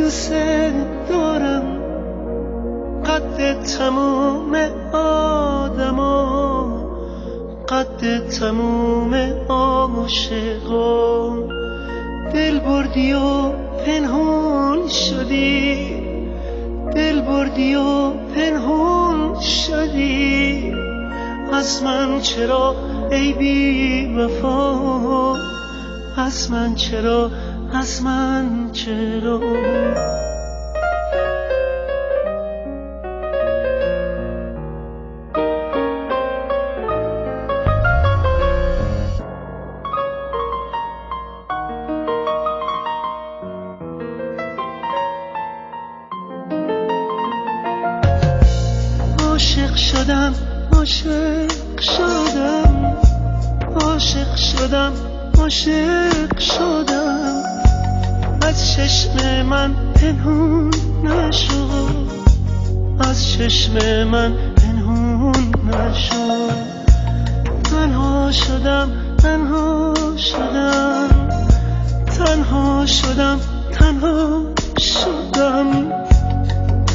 دوست دارم، قد تموم آدما، قد تموم عاشقا. دل بردی و پنهون شدی، دل بردی و پنهون شدی. از من چرا ای بی وفا، از من چرا، از من چرا. عاشق شدم، عاشق شدم، عاشق شدم، عاشق شدم. از چشم من پنهون نشد، از چشم من پنهون نشد. تنها شدم، تنها شدم، تنها شدم، تنها شدم.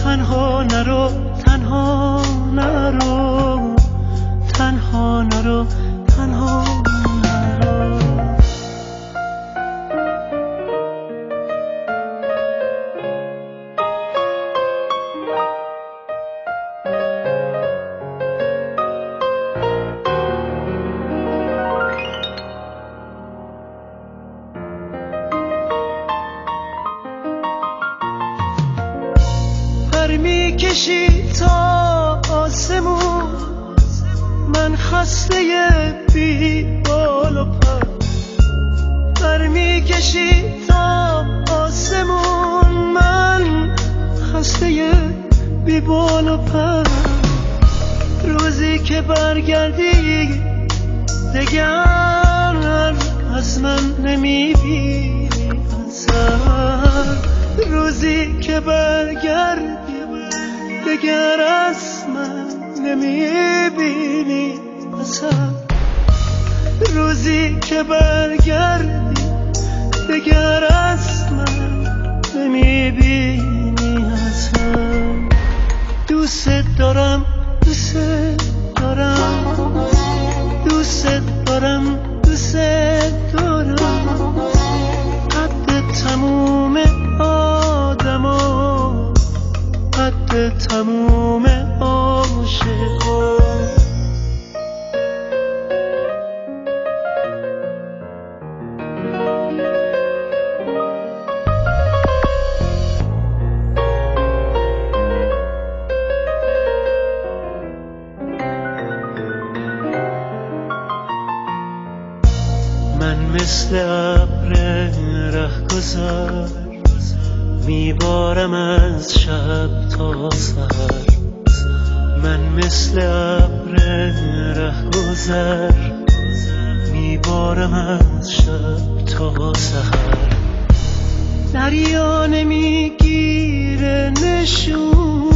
تنها نرو، تنها نرو، تنها نرو، تنها نرو. پر میکشی تا آسمون، من خسته بی بال و پر. پر میکشی تا آسمون، من خسته بی بال و پر. روزی که برگردی دگر از من نمیبینی اثر. روزی که برگردی دگر از من نمیبینی اثر. روزی که برگردی دگر از من نمیبینی اثر. دوست دارم، دوست دارم، دوست دارم، دوست دارم. قد تموم آدما، قد تموم عاشقا. من مثل ابر رهگذر میبارم از شب تا سحر. من مثل ابر رهگذر میبارم از شب تا سحر. دریا نمیگیره نشون،